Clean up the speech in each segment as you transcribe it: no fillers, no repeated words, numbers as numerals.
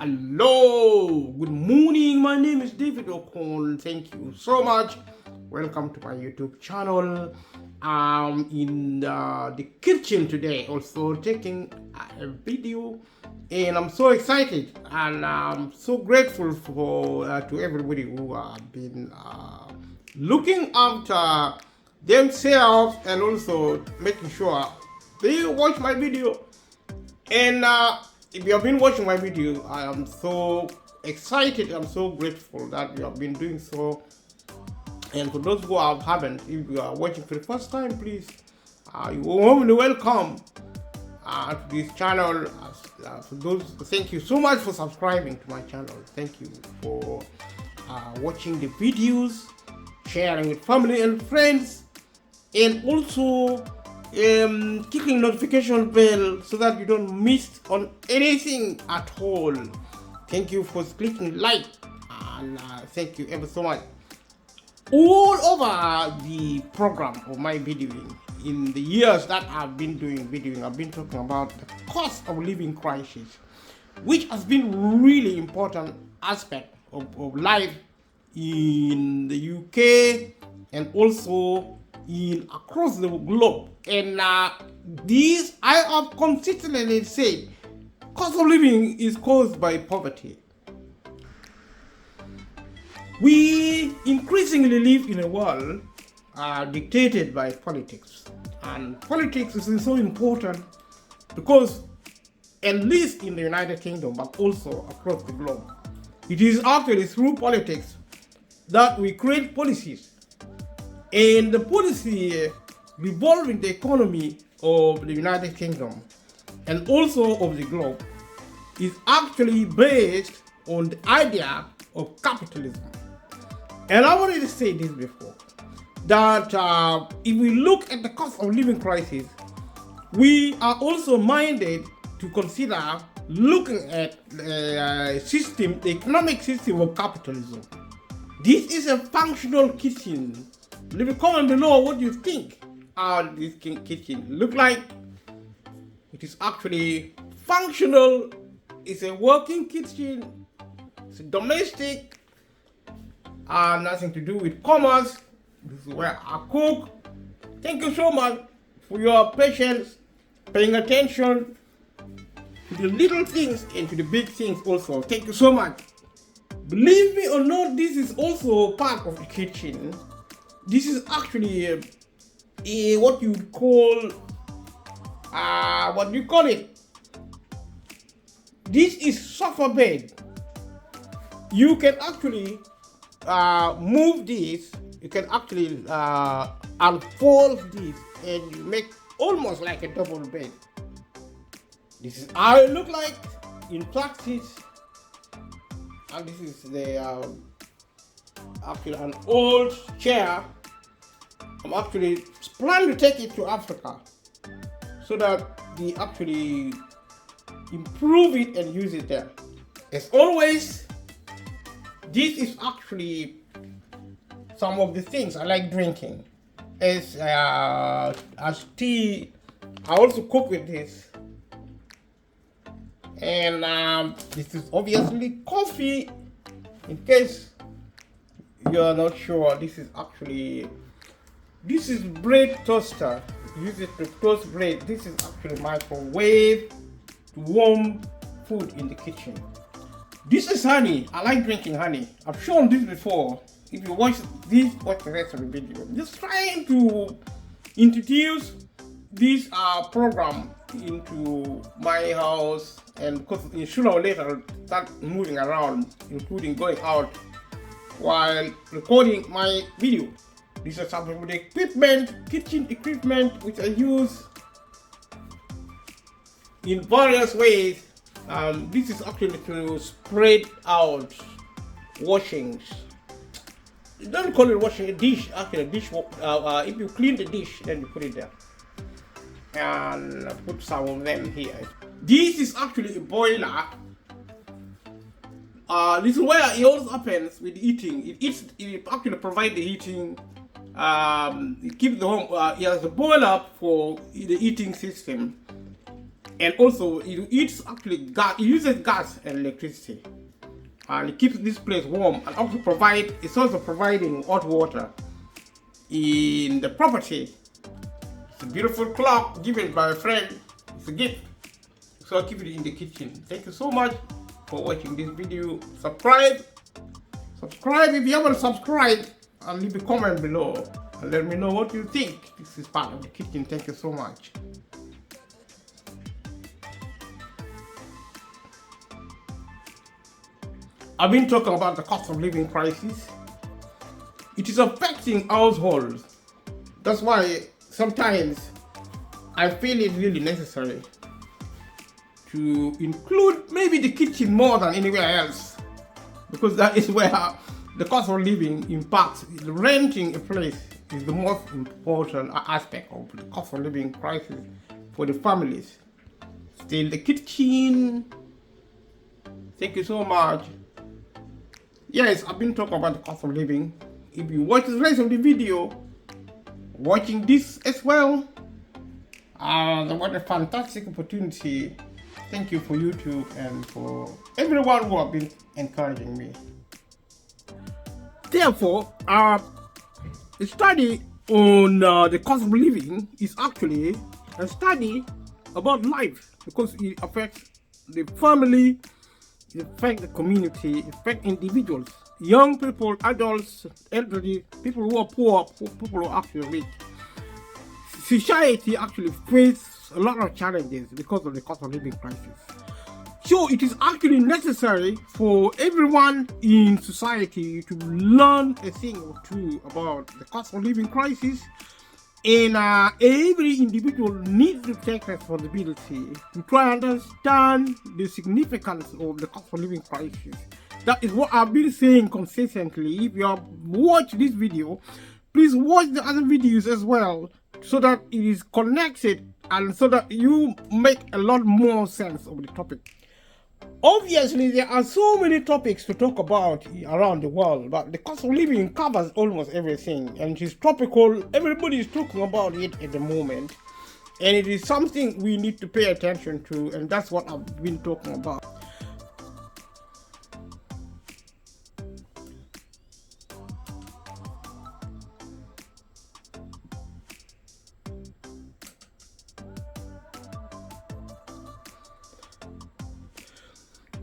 Hello, good morning. My name is David Okon. Thank you so much. Welcome to my YouTube channel. I'm in the kitchen today, also taking a video, and I'm so excited and I'm so grateful for to everybody who have been looking after themselves and also making sure they watch my video. And if you have been watching my video, I am so excited. I'm so grateful that you have been doing so. And for those who haven't, if you are watching for the first time, please, you are warmly welcome to this channel. For those, thank you so much for subscribing to my channel. Thank you for watching the videos, sharing with family and friends, and also clicking notification bell so that you don't miss on anything at all. Thank you for clicking like, and thank you ever so much. All over the program of my videoing, in the years that I've been doing videoing, I've been talking about the cost of living crisis, which has been really important aspect of life in the UK and also in across the globe. And these I have consistently said, cost of living is caused by poverty. We increasingly live in a world dictated by politics, and politics is so important because, at least in the United Kingdom, but also across the globe, it is actually through politics that we create policies, and the policy revolving the economy of the United Kingdom and also of the globe is actually based on the idea of capitalism. And I've already said this before, that if we look at the cost of living crisis, we are also minded to consider looking at the system, the economic system of capitalism. This is a functional kitchen. Leave a comment below what you think this kitchen look like. It is actually functional. It's a working kitchen. It's a domestic. Nothing to do with commerce. This is where I cook. Thank you so much for your patience, paying attention to the little things and to the big things also. Thank you so much. Believe me or not, this is also part of the kitchen. This is actually what you call, what do you call it? This is sofa bed. You can actually move this. You can actually unfold this and you make almost like a double bed. This is how it look like in practice. And this is the actually an old chair. I'm actually planning to take it to Africa so that they actually improve it and use it there. As always, this is actually some of the things I like drinking. As tea, I also cook with this. And this is obviously coffee. In case you're not sure, this is bread toaster. Use it to toast bread. This is actually microwave to warm food in the kitchen. This is honey. I like drinking honey. I've shown this before. If you watch this, watch the rest of the video. Just trying to introduce this program into my house, and because sooner or later I'll start moving around, including going out while recording my video. These are some of the equipment, kitchen equipment, which I use in various ways. This is actually to spread out washings. You don't call it washing, a dish, actually a dish. If you clean the dish, then you put it there. And put some of them here. This is actually a boiler. This is where it all happens with eating. It actually provides the heating. It keeps the home. It has a boiler for the heating system. and also it eats actually gas. It uses gas and electricity, and it keeps this place warm, and also it's also providing hot water in the property. It's a beautiful clock given by a friend. It's a gift, so I'll keep it in the kitchen. Thank you so much for watching this video. Subscribe if you haven't subscribed, and leave a comment below and let me know what you think. This is part of the kitchen. Thank you so much. I've been talking about the cost of living crisis. It is affecting households. That's why sometimes I feel it really necessary to include maybe the kitchen more than anywhere else, because that is where the cost of living impacts. Renting a place is the most important aspect of the cost of living crisis for the families. Still the kitchen. Thank you so much. Yes, I've been talking about the cost of living. If you watch the rest of the video, watching this as well, what a fantastic opportunity. Thank you for YouTube and for everyone who have been encouraging me. Therefore, a study on the cost of living is actually a study about life, because it affects the family, it affects the community, it affects individuals, young people, adults, elderly, people who are poor, people who are actually rich. Society actually faces a lot of challenges because of the cost of living crisis. So it is actually necessary for everyone in society to learn a thing or two about the cost of living crisis, and every individual needs to take responsibility to try and understand the significance of the cost of living crisis. That is what I've been saying consistently. If you have watched this video, please watch the other videos as well, so that it is connected and so that you make a lot more sense of the topic. Obviously, there are so many topics to talk about around the world, but the cost of living covers almost everything, and it is topical. Everybody is talking about it at the moment, and it is something we need to pay attention to, and that's what I've been talking about.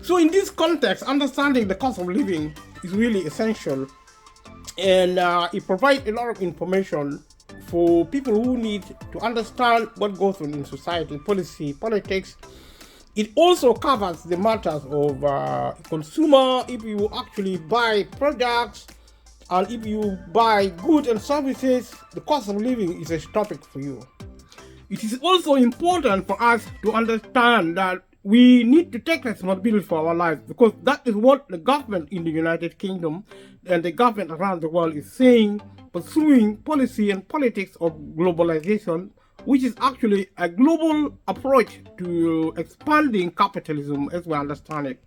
So in this context, understanding the cost of living is really essential, and it provides a lot of information for people who need to understand what goes on in society, policy, politics. It also covers the matters of consumer, if you actually buy products, and if you buy goods and services, the cost of living is a topic for you. It is also important for us to understand that we need to take responsibility for our lives, because that is what the government in the United Kingdom and the government around the world is saying, pursuing policy and politics of globalization, which is actually a global approach to expanding capitalism as we understand it.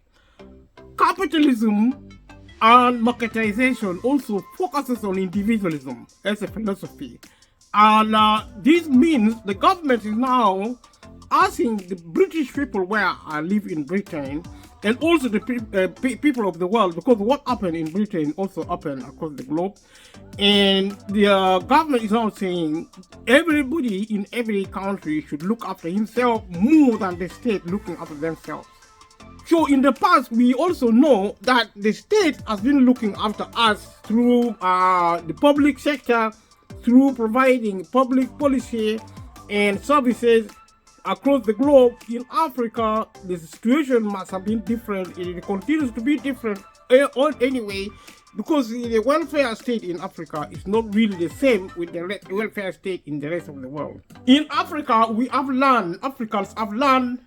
Capitalism and marketization also focuses on individualism as a philosophy, and this means the government is now asking the British people where I live in Britain, and also the people of the world, because what happened in Britain also happened across the globe, and the government is now saying everybody in every country should look after himself more than the state looking after themselves. So in the past, we also know that the state has been looking after us through the public sector, through providing public policy and services across the globe. In Africa, the situation must have been different. It continues to be different anyway, because the welfare state in Africa is not really the same with the welfare state in the rest of the world. In Africa, we have learned, Africans have learned,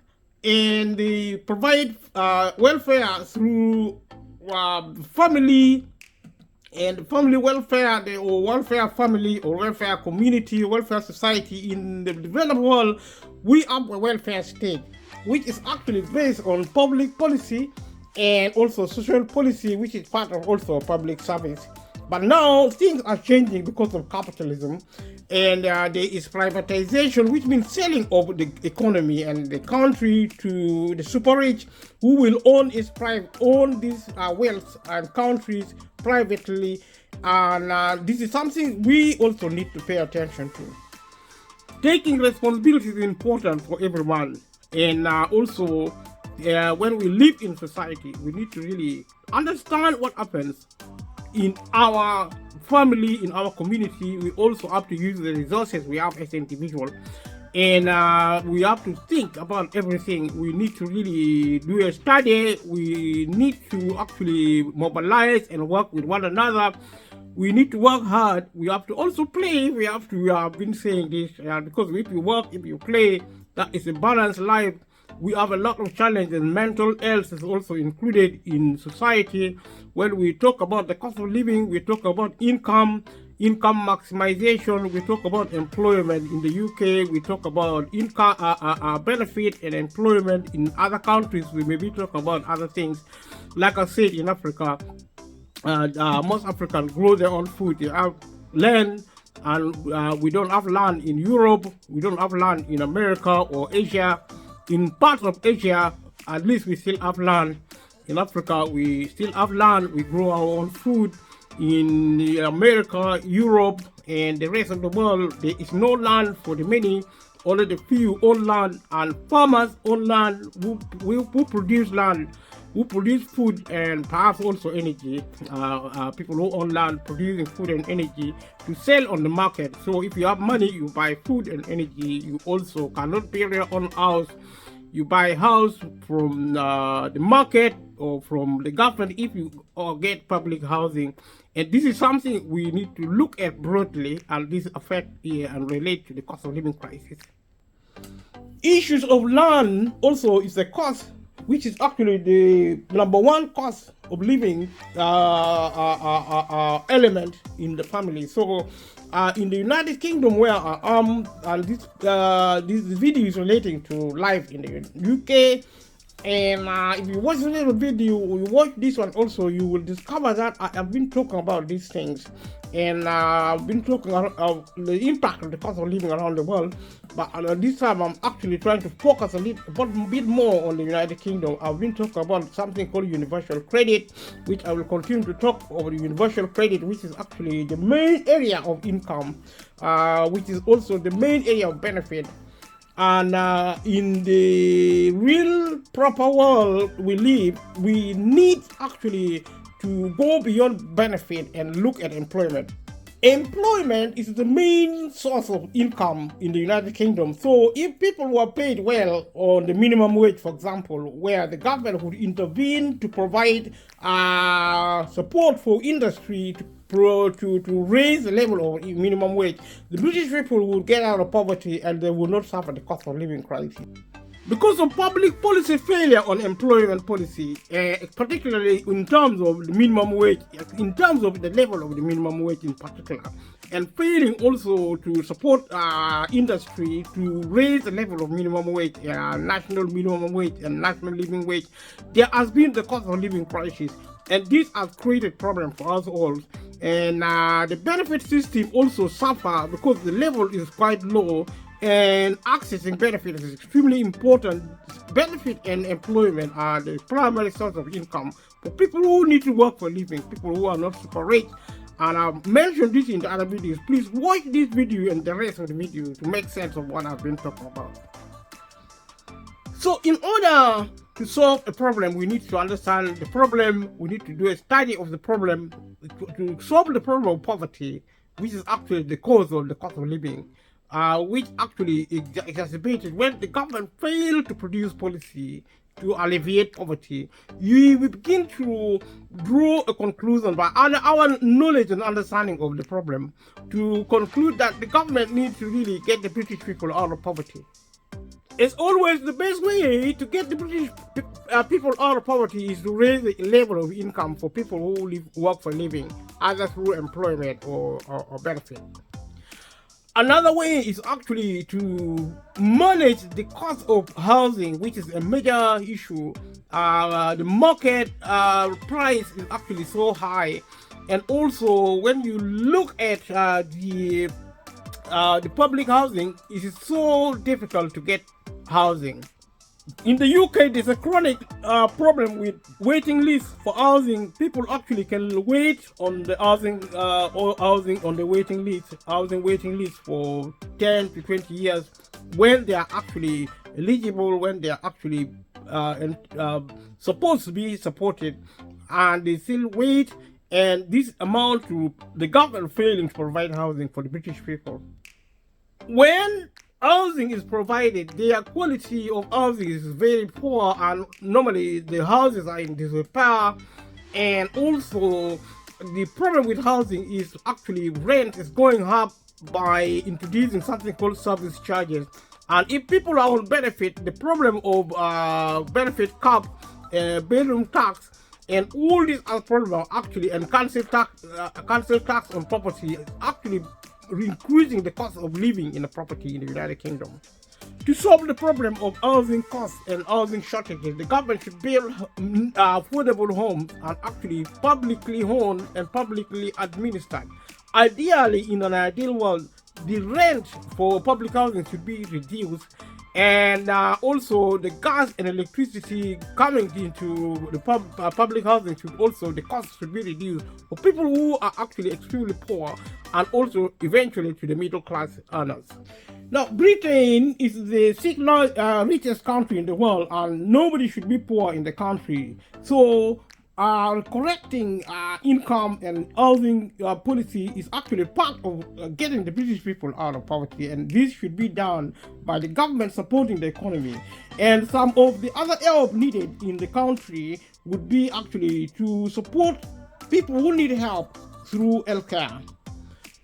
and they provide welfare through family and family welfare, or welfare family, or welfare community, welfare society. In the developed world, we have a welfare state, which is actually based on public policy and also social policy, which is part of also public service. But now things are changing because of capitalism, and there is privatization, which means selling of the economy and the country to the super rich, who will own these wealth and countries privately. And this is something we also need to pay attention to. Taking responsibility is important for everyone, and also when we live in society, we need to really understand what happens in our family, in our community. We also have to use the resources we have as individuals, and we have to think about everything. We need to really do a study. We need to actually mobilize and work with one another. We need to work hard. We have to also play. We have been saying this because if you work, if you play, that is a balanced life. We have a lot of challenges. Mental health is also included in society. When we talk about the cost of living, we talk about income maximization, we talk about employment in the UK, we talk about income benefit and employment in other countries. We maybe talk about other things. Like I said, in Africa, most Africans grow their own food. They have land, and we don't have land in Europe. We don't have land in America or Asia. In parts of Asia, at least we still have land. In Africa, we still have land. We grow our own food. In America, Europe, and the rest of the world, there is no land for the many. Only the few own land, and farmers own land who produce land, who produce food and perhaps also energy. People who own land producing food and energy to sell on the market. So if you have money, you buy food and energy. You also cannot build your own house. You buy a house from the market or from the government if you get public housing. And this is something we need to look at broadly, and this affects and relate to the cost of living crisis. Issues of land also is a cost, which is actually the number one cost of living element in the family. So in the United Kingdom, where I am, and this video is relating to life in the UK. And if you watch the little video, you watch this one also, you will discover that I have been talking about these things, and I've been talking about the impact of the cost of living around the world. But this time I'm actually trying to focus a bit more on the United Kingdom. I've been talking about something called universal credit, which I will continue to talk over the universal credit, which is actually the main area of income, which is also the main area of benefit. And in the real proper world we live, we need actually to go beyond benefit and look at employment. Employment is the main source of income in the United Kingdom. So if people were paid well on the minimum wage, for example, where the government would intervene to provide support for industry to raise the level of minimum wage, the British people would get out of poverty and they will not suffer the cost of living crisis. Because of public policy failure on employment policy, particularly in terms of the minimum wage, in terms of the level of the minimum wage in particular, and failing also to support industry to raise the level of minimum wage, national minimum wage and national living wage, there has been the cost of living crisis. And this has created problems for us all. And the benefit system also suffer because the level is quite low, and accessing benefits is extremely important. Benefit and employment are the primary source of income for people who need to work for a living, people who are not super rich. And I've mentioned this in the other videos. Please watch this video and the rest of the video to make sense of what I've been talking about. So in order to solve a problem, we need to understand the problem. We need to do a study of the problem to solve the problem of poverty, which is actually the cause of the cost of living, which actually exacerbated when the government failed to produce policy to alleviate poverty. You begin to draw a conclusion by our knowledge and understanding of the problem to conclude that the government needs to really get the British people out of poverty. It's always the best way to get the British people out of poverty is to raise the level of income for people who work for a living, either through employment or benefit. Another way is actually to manage the cost of housing, which is a major issue. The market price is actually so high, And also, when you look at the public housing, it is so difficult to get housing. In the UK, there's a chronic problem with waiting lists for housing. People actually can wait on the housing on the housing waiting list for 10 to 20 years when they are actually eligible, when they are actually supposed to be supported, and they still wait. And this amounts to the government failing to provide housing for the British people. When housing is provided, the quality of housing is very poor, and normally the houses are in disrepair. And also, the problem with housing is actually rent is going up by introducing something called service charges. And if people are on benefit, the problem of benefit cap, bedroom tax, and all these other problems actually, and council tax on property is actually increasing the cost of living in a property in the United Kingdom. To solve the problem of housing costs and housing shortages, the government should build affordable homes and actually publicly owned and publicly administered. Ideally, in an ideal world, the rent for public housing should be reduced, and also the gas and electricity coming into the public housing should also, the cost should be reduced for people who are actually extremely poor, and also eventually to the middle class earners. Now, Britain is the sixth richest country in the world, and nobody should be poor in the country. So correcting income and housing policy is actually part of getting the British people out of poverty, and this should be done by the government supporting the economy. And some of the other help needed in the country would be actually to support people who need help through healthcare.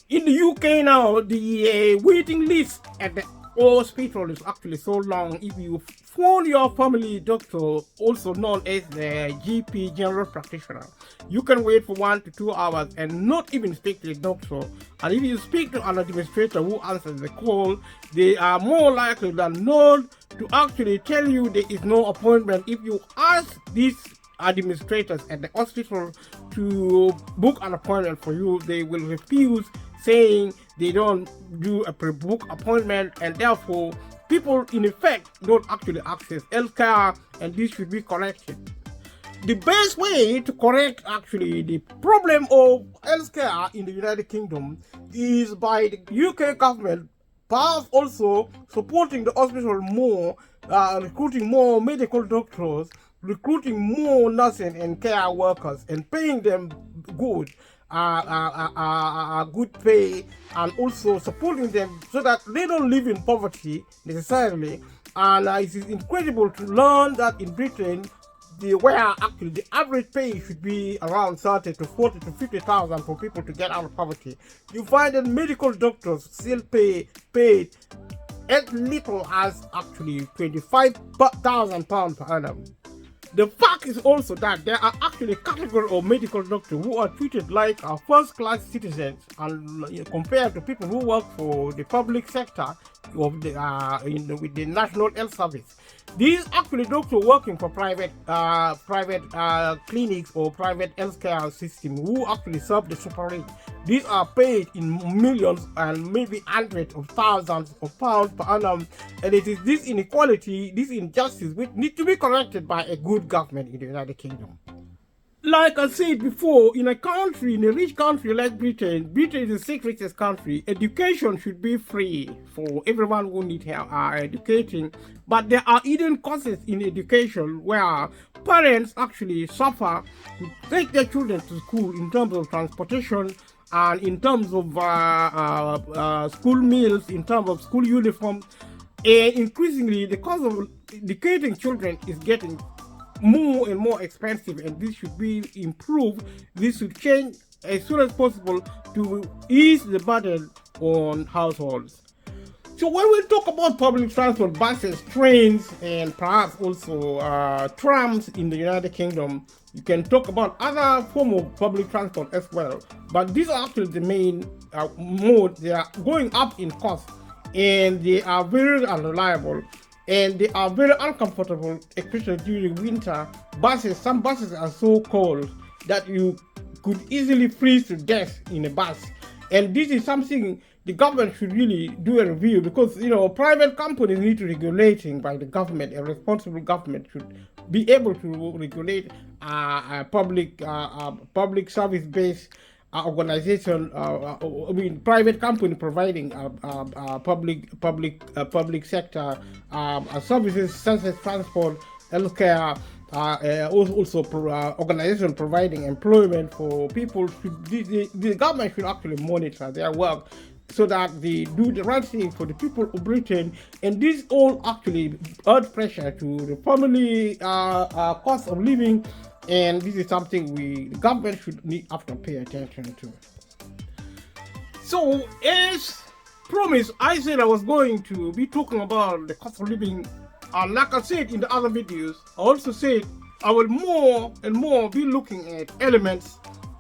In the UK now, the waiting list at the hospital is actually so long. If you phone your family doctor, also known as the GP, general practitioner, you can wait for 1 to 2 hours and not even speak to the doctor. And if you speak to an administrator who answers the call, they are more likely than not to actually tell you there is no appointment. If you ask these administrators at the hospital to book an appointment for you, they will refuse, saying they don't do a pre-book appointment, and therefore people in effect don't actually access healthcare, and this should be corrected. The best way to correct actually the problem of healthcare in the United Kingdom is by the UK government perhaps also supporting the hospital more, recruiting more medical doctors, recruiting more nursing and care workers, and paying them good good pay, and also supporting them so that they don't live in poverty necessarily. And it is incredible to learn that in Britain, where actually the average pay should be around 30 to 40 to 50,000 for people to get out of poverty, you find that medical doctors still paid as little as actually £25,000 per annum. The fact is also that there are actually categories of medical doctors who are treated like first-class citizens, and compared to people who work for the public sector of the with the National Health Service. These actually doctors working for private clinics or private healthcare system who actually serve the super rich. These are paid in millions and maybe hundreds of thousands of pounds per annum, and it is this inequality, this injustice, which need to be corrected by a good government in the United Kingdom. Like I said before, in a rich country like Britain, Britain is the sixth richest country. Education should be free for everyone who needs help educating. But there are hidden costs in education where parents actually suffer to take their children to school in terms of transportation, and in terms of school meals, in terms of school uniforms. And increasingly, the cost of educating children is getting more and more expensive, and this should be improved. This should change as soon as possible to ease the burden on households. So when we talk about public transport, buses, trains, and perhaps also trams in the United Kingdom, you can talk about other forms of public transport as well. But these are actually the main mode. They are going up in cost, and they are very unreliable, and they are very uncomfortable, especially during winter. Some buses are so cold that you could easily freeze to death in a bus. And this is something the government should really do a review, because private companies need to regulating by the government. A responsible government should be able to regulate public service based organization. Private company providing public sector services such as transport, healthcare. Also organization providing employment for people. The government should actually monitor their work so that they do the right thing for the people of Britain, and this all actually add pressure to the family cost of living, and this is something the government should need to pay attention to. So as promised, I said I was going to be talking about the cost of living. And like I said in the other videos, I also said I will more and more be looking at elements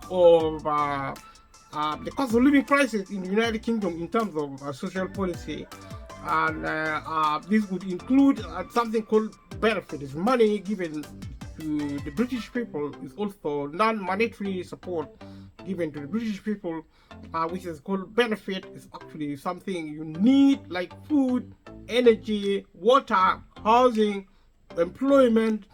of the cost of living crisis in the United Kingdom in terms of social policy. And this would include something called benefits. Money given to the British people is also non-monetary support given to the British people, which is called benefit. Is actually something you need, like food, energy, water, housing, employment,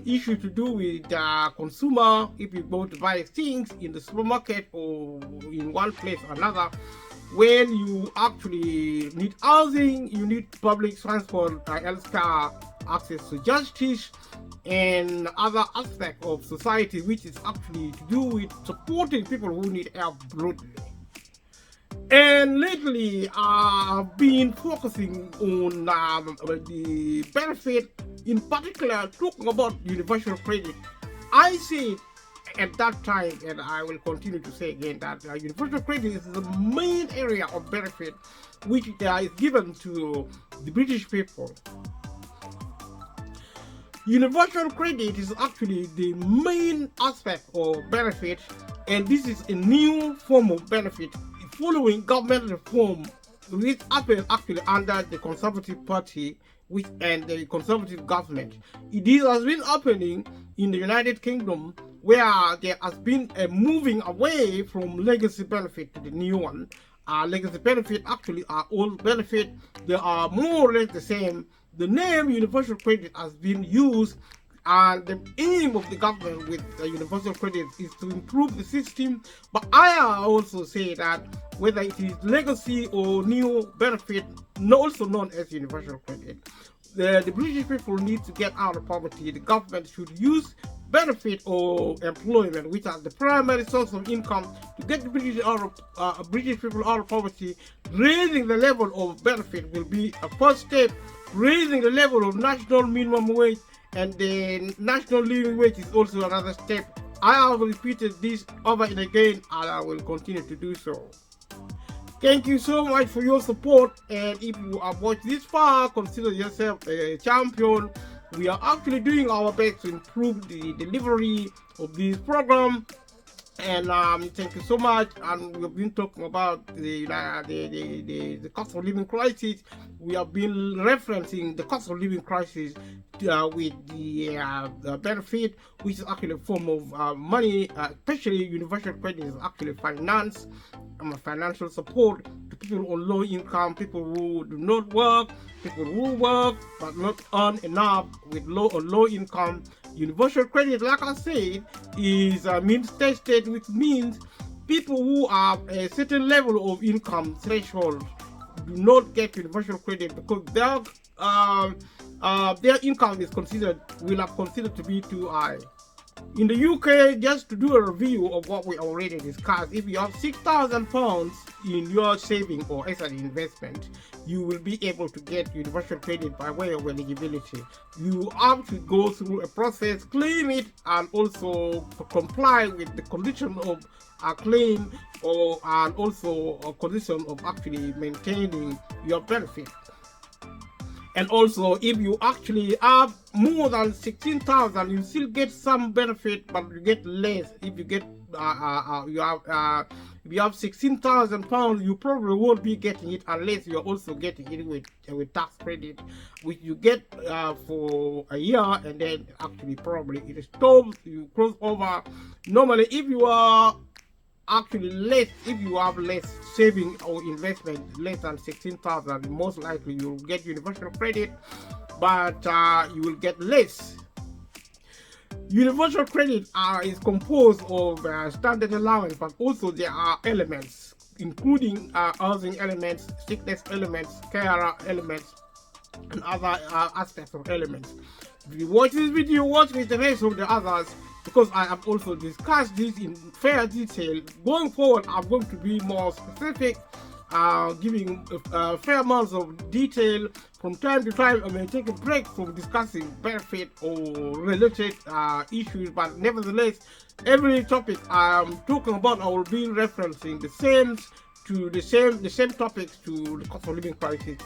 issue to do with consumer. If you go to buy things in the supermarket or in one place or another, when you actually need housing, you need public transport, healthcare, access to justice, and other aspects of society, which is actually to do with supporting people who need help brutally. And lately, I've been focusing on the benefit, in particular, talking about universal credit. I said at that time, and I will continue to say again, that universal credit is the main area of benefit which is given to the British people. Universal credit is actually the main aspect of benefit, and this is a new form of benefit following government reform, which happened actually under the Conservative Party and the Conservative government. It has been happening in the United Kingdom, where there has been a moving away from legacy benefit to the new one. Legacy benefit actually are old benefit. They are more or less the same. The name universal credit has been used, and the aim of the government with universal credit is to improve the system. But I also say that whether it is legacy or new benefit, also known as universal credit, the British people need to get out of poverty. The government should use benefit or employment, which are the primary source of income, to get the British people out of poverty. Raising the level of benefit will be a first step. Raising the level of national minimum wage and the national living wage is also another step. I have repeated this over and again, and I will continue to do so. Thank you so much for your support, and if you have watched this far, consider yourself a champion. We are actually doing our best to improve the delivery of this program, and thank you so much. And we have been talking about the cost of living crisis. We have been referencing the cost of living crisis with the benefit, which is actually a form of money, especially universal credit is actually finance, financial support to people on low income, people who do not work, people who work but not earn enough with low income. Universal credit, like I said, is means tested, which means people who have a certain level of income threshold do not get universal credit because their income is will have considered to be too high. In the UK, just to do a review of what we already discussed, if you have £6,000 in your saving or as an investment, you will be able to get universal credit by way of eligibility. You have to go through a process, claim it, and also comply with the condition of a claim, and also a condition of actually maintaining your benefit. And also, if you actually have more than 16,000, you still get some benefit, but you get less. If you get if you have 16,000 pounds, you probably won't be getting it unless you're also getting it with tax credit, which you get for a year, and then actually probably it stops. You cross over. Normally, if you are actually less, if you have less saving or investment less than 16,000, most likely you'll get universal credit, but you will get less. Universal credit is composed of standard allowance, but also there are elements including housing elements, sickness elements, carer elements, and other aspects of elements. If you watch this video, watch with the rest of the others, because I have also discussed this in fair detail. Going forward, I'm going to be more specific, giving fair amounts of detail. From time to time, I may take a break from discussing benefit or related issues, but nevertheless, every topic I'm talking about, I will be referencing the same topics to the cost of living crisis.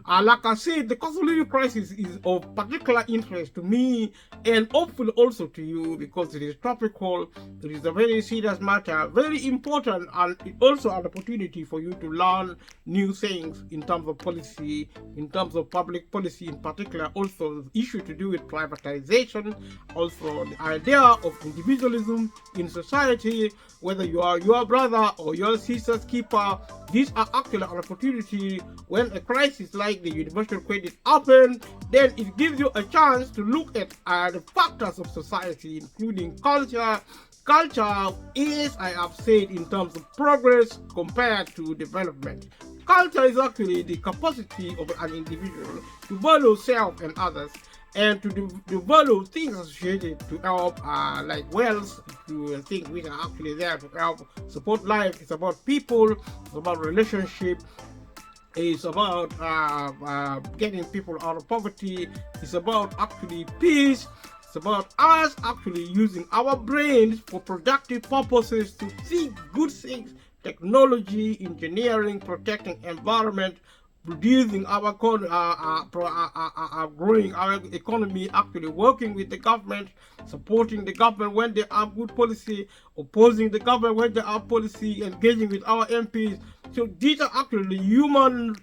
Like I said, the cost of living crisis is of particular interest to me and hopefully also to you, because it is topical, it is a very serious matter, very important, and it also an opportunity for you to learn new things in terms of policy, in terms of public policy in particular, also the issue to do with privatization, also the idea of individualism in society, whether you are your brother or your sister's keeper. These are actually an opportunity when a crisis like the universal credit happens, then it gives you a chance to look at the factors of society, including culture. Culture is, I have said, in terms of progress compared to development. Culture is actually the capacity of an individual to value self and others, and to develop things associated to help, like wealth, to things which are actually there to help support life. It's about people, it's about relationship, it's about getting people out of poverty, it's about actually peace, it's about us actually using our brains for productive purposes to think good things, technology, engineering, protecting environment, reducing our growing our economy, actually working with the government, supporting the government when they have good policy, opposing the government when they have policy, engaging with our MPs. So these are actually human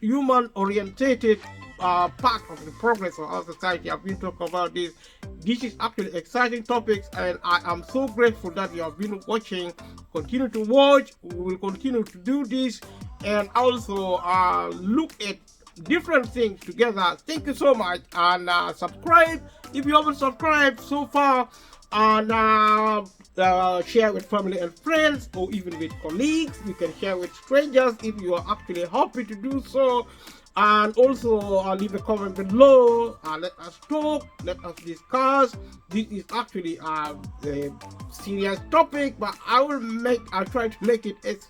orientated part of the progress of our society. I've been talking about this. This is actually exciting topics, and I am so grateful that you have been watching. Continue to watch. We will continue to do this, and also look at different things together. Thank you so much, and subscribe if you haven't subscribed so far, and share with family and friends, or even with colleagues. You can share with strangers if you are actually happy to do so. And also leave a comment below. Let us talk, let us discuss. This is actually a serious topic, but I'll try to make it as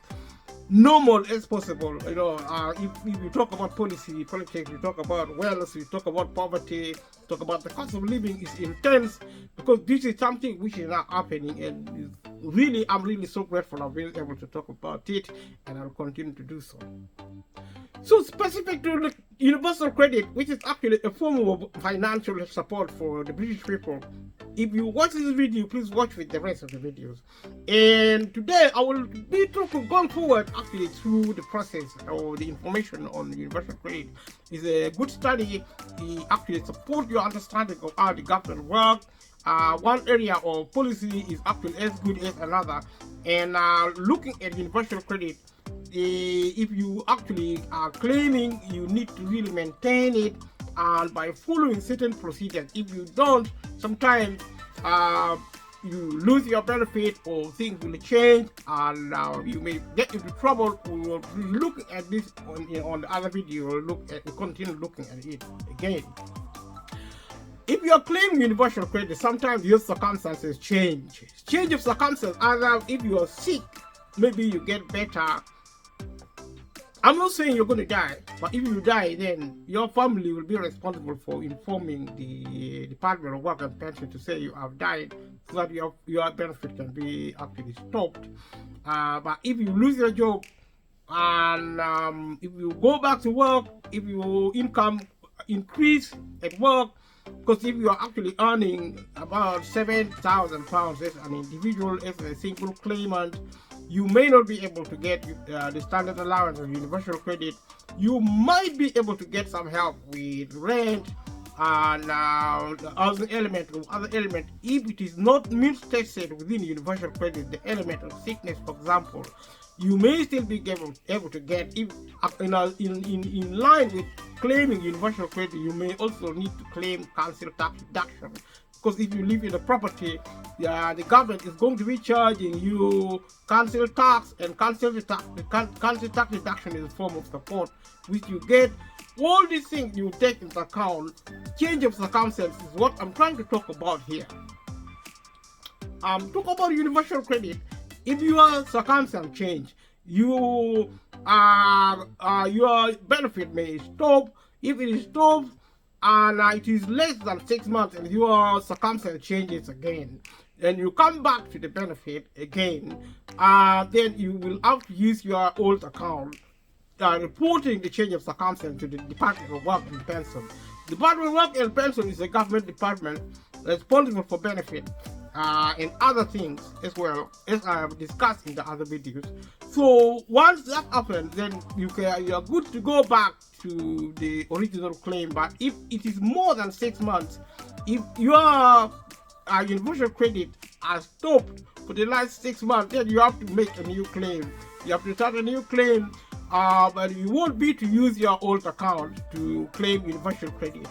normal as possible. You know, if we talk about policy, politics, we talk about wealth, we talk about poverty, talk about the cost of living is intense, because this is something which is not happening, and really, I'm really so grateful I've been able to talk about it, and I'll continue to do so. So specific to the universal credit, which is actually a form of financial support for the British people. If you watch this video, please watch with the rest of the videos. And today I will be talking, going forward actually through the process or the information on the universal credit. It's a good study. It actually supports your understanding of how the government works. One area of policy is actually as good as another. And looking at universal credit, if you actually are claiming, you need to really maintain it, and by following certain procedures. If you don't, sometimes you lose your benefit, or things will change, and you may get into trouble. We will be looking at this on the other video. We'll continue looking at it again. If you are claiming universal credit, sometimes your circumstances change. Change of circumstances, either if you are sick, maybe you get better. I'm not saying you're going to die, but if you die, then your family will be responsible for informing the Department of Work and Pension to say you have died, so that your benefit can be actually stopped. But if you lose your job, and if you go back to work, if your income increase at work, because if you are actually earning about £7,000 as an individual, as a single claimant, you may not be able to get the standard allowance or universal credit. You might be able to get some help with rent and the other element if it is not means tested within universal credit, the element of sickness, for example, you may still be able to get, if in line with claiming universal credit, you may also need to claim council tax deduction, because if you live in a property, the government is going to be charging you council tax, and council tax deduction is a form of support which you get. All these things you take into account. Change of circumstances is what I'm trying to talk about here. Talk about universal credit. If your circumstance change, your benefit may stop. If it is stopped and it is less than 6 months and your circumstance changes again, then you come back to the benefit again, then you will have to use your old account, reporting the change of circumstance to the Department of Work and Pension. The Department of Work and Pension is a government department responsible for benefit and other things as well, as I have discussed in the other videos. So once that happens, then you are good to go back to the original claim. But if it is more than 6 months, if your universal credit has stopped for the last 6 months, then you have to make a new claim. You have to start a new claim, but you won't be to use your old account to claim universal credit.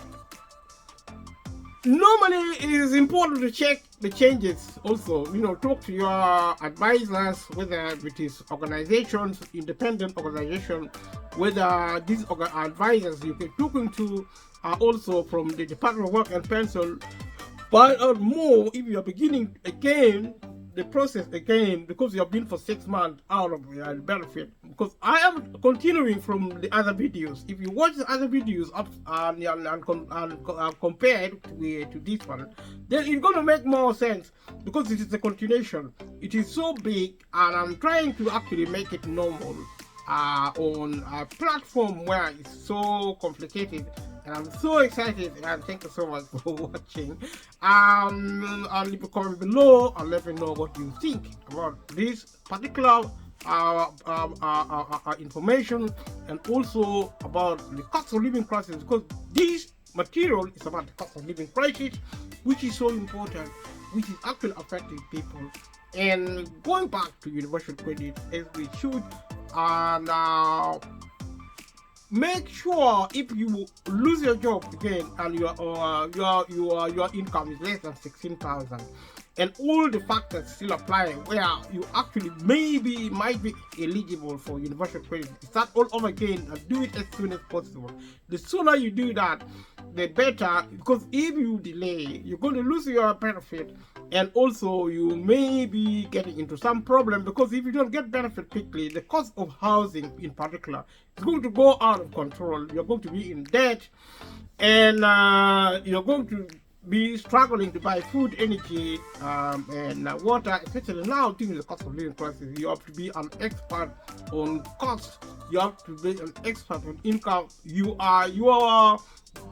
Normally, it is important to check the changes also. Talk to your advisors, whether it is organizations, independent organizations, whether these advisors you can talking to are also from the Department of Work and Pension. Find out more if you are beginning again the process again, because you have been for 6 months out of your benefit. Because I am continuing from the other videos. If you watch the other videos up and compare it to this one, then it's going to make more sense, because it is a continuation. It is so big, and I'm trying to actually make it normal on a platform where it's so complicated. And I'm so excited, and thank you so much for watching. I'll leave a comment below and let me know what you think about this particular information, and also about the cost of living crisis, because this material is about the cost of living crisis, which is so important, which is actually affecting people. And going back to universal credit, as we should, make sure if you lose your job again and your income is less than 16,000, and all the factors still apply, where you actually might be eligible for universal credit, start all over again and do it as soon as possible. The sooner you do that, the better, because if you delay, you're going to lose your benefit, and also you may be getting into some problem, because if you don't get benefit quickly, the cost of housing in particular is going to go out of control. You're going to be in debt, and you're going to be struggling to buy food, energy, and water, especially now during the cost of living crisis. You have to be an expert on cost. You have to be an expert on income. You are your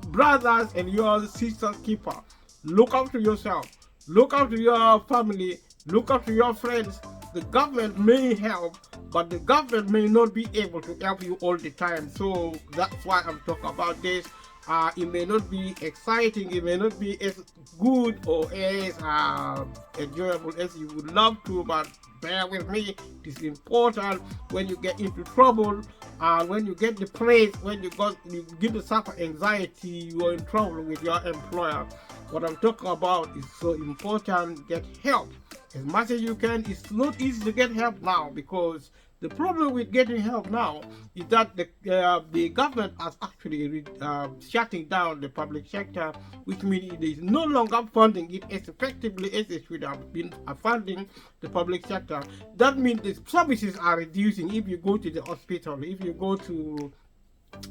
brothers and your sisters' keeper. Look after yourself. Look after your family. Look after your friends. The government may help, but the government may not be able to help you all the time. So that's why I'm talking about this. It may not be exciting, it may not be as good or as enjoyable as you would love to, but bear with me. It is important. When you get into trouble, when you get depressed, when you begin to suffer anxiety, you are in trouble with your employer. What I'm talking about is so important. Get help as much as you can. It's not easy to get help now, because the problem with getting help now is that the government has actually shutting down the public sector, which means it is no longer funding it as effectively as it should have been funding the public sector. That means the services are reducing. If you go to the hospital, if you go to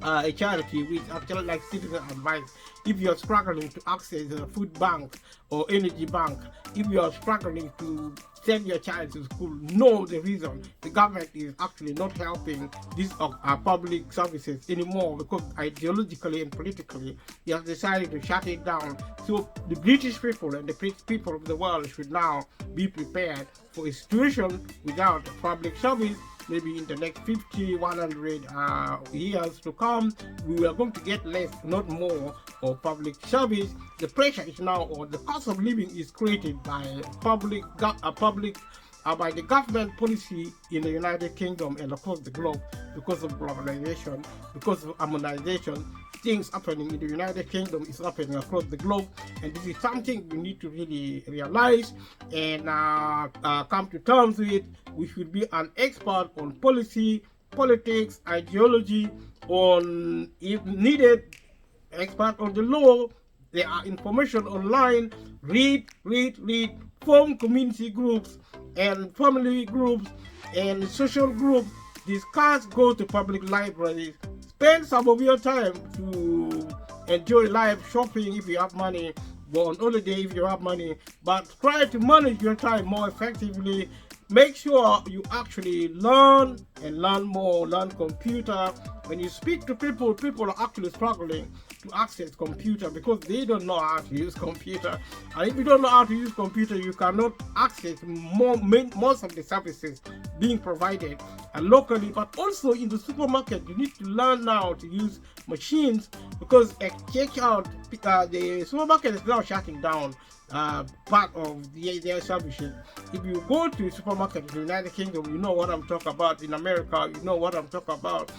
a charity which actually like citizen advice. If you're struggling to access a food bank or energy bank, if you're struggling to send your child to school, know the reason the government is actually not helping these public services anymore, because ideologically and politically they have decided to shut it down. So the British people and the people of the world should now be prepared for a situation without public service. Maybe in the next 50, 100 years to come, we are going to get less, not more, of public service. The pressure is now, or the cost of living is created by by the government policy in the United Kingdom and across the globe, because of globalization, because of harmonization. Things happening in the United Kingdom is happening across the globe, and this is something we need to really realize and come to terms with. We should be an expert on policy, politics, ideology, on, if needed, expert on the law. There are information online. Read, form community groups and family groups and social groups. Discuss, go to public libraries. Spend some of your time to enjoy life, shopping if you have money, go on holiday if you have money, but try to manage your time more effectively. Make sure you actually learn and learn more, learn computer. When you speak to people, people are actually struggling to access computer because they don't know how to use computer. And if you don't know how to use computer, you cannot access most of the services being provided locally, but also in the supermarket. You need to learn now to use machines, because check out the supermarket is now shutting down part of their services. If you go to a supermarket in the United Kingdom, you know what I'm talking about. In America, you know what I'm talking about.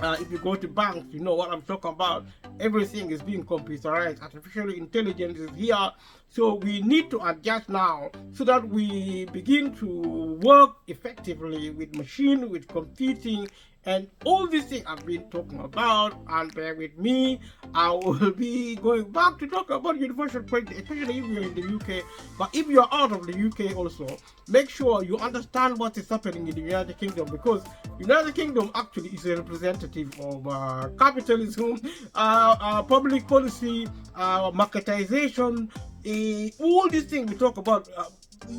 If you go to banks, you know what I'm talking about. Everything is being computerized. Artificial intelligence is here. So we need to adjust now so that we begin to work effectively with machine, with computing, and all these things I've been talking about. And bear with me, I will be going back to talk about universal credit, especially if you're in the UK. But if you're out of the UK also, make sure you understand what is happening in the United Kingdom, because United Kingdom actually is a representative of capitalism, public policy, marketization, all these things we talk about.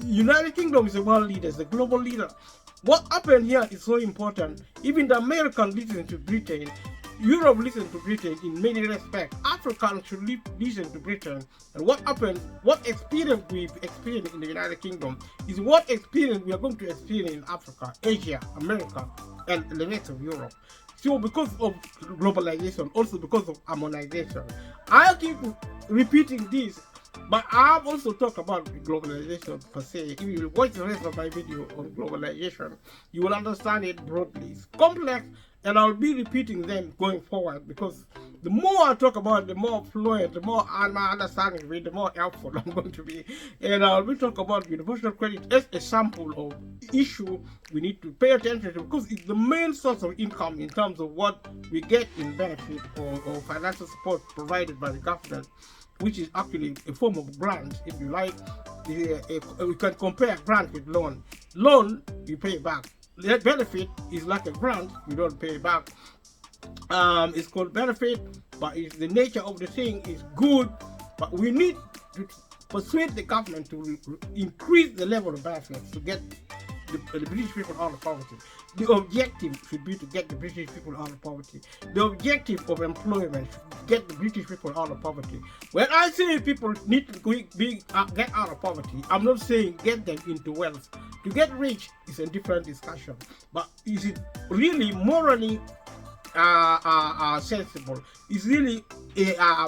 United Kingdom is a world leader, is a global leader. What happened here is so important. Even the Americans listen to Britain, Europe listen to Britain in many respects. Africans should listen to Britain. And what happened, what experience we've experienced in the United Kingdom is what experience we are going to experience in Africa, Asia, America, and the rest of Europe. So because of globalization, also because of harmonization, I keep repeating this. But I've also talked about globalization per se. If you watch the rest of my video on globalization, you will understand it broadly. It's complex, and I'll be repeating them going forward, because the more I talk about it, the more fluent, the more my understanding of it, the more helpful I'm going to be. And I'll be talking about universal credit as a sample of issue we need to pay attention to, because it's the main source of income in terms of what we get in benefit or financial support provided by the government, which is actually a form of grant, if you like. We can compare grant with loan. Loan, you pay back. The benefit is like a grant, you don't pay back. It's called benefit, but it's the nature of the thing is good, but we need to persuade the government to increase the level of benefits to get the British people out of poverty. The objective should be to get the British people out of poverty. The objective of employment should get the British people out of poverty. When I say people need to get out of poverty, I'm not saying get them into wealth. To get rich is a different discussion. But is it really morally sensible? Is really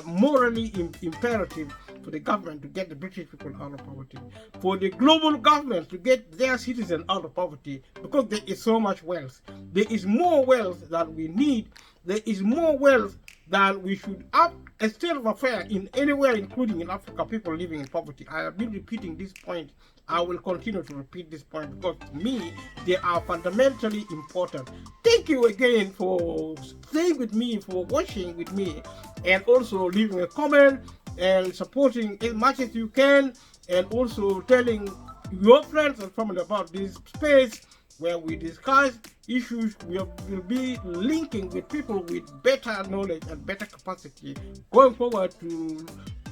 morally imperative for the government to get the British people out of poverty, for the global government to get their citizens out of poverty, because there is so much wealth. There is more wealth than we need. There is more wealth than we should have. A state of affair in anywhere, including in Africa, people living in poverty. I have been repeating this point. I will continue to repeat this point, because to me, they are fundamentally important. Thank you again for staying with me, for watching with me, and also leaving a comment and supporting as much as you can, and also telling your friends and family about this space. where we discuss issues. We will be linking with people with better knowledge and better capacity going forward to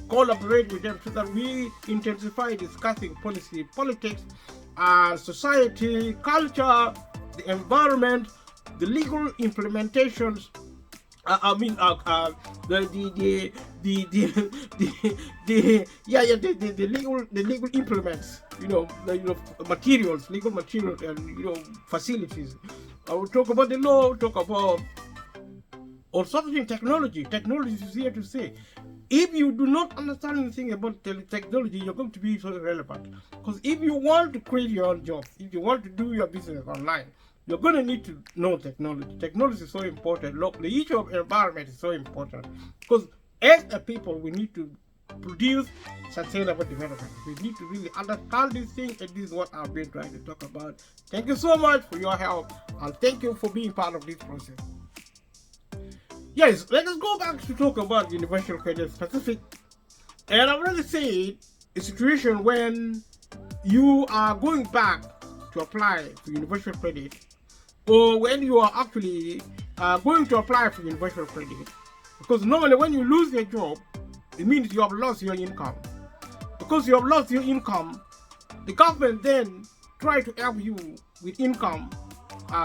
collaborate with them so that we intensify discussing policy, politics, society, culture, the environment, the legal implementations. The legal implements, materials, legal materials, and facilities. I will talk about the law, talk about or something. Technology is here to stay. If you do not understand anything about technology, you're going to be so irrelevant. Because if you want to create your own job, if you want to do your business online, you're going to need to know technology. Technology is so important. Look, the issue of environment is so important. Because as a people, we need to produce sustainable development. We need to really understand these things, and this is what I've been trying to talk about. Thank you so much for your help, and thank you for being part of this process. Yes, let us go back to talk about universal credit specific. And I've already said a situation when you are going back to apply for universal credit, or when you are actually going to apply for universal credit. Because normally when you lose your job, it means you have lost your income. Because you have lost your income, the government then try to help you with income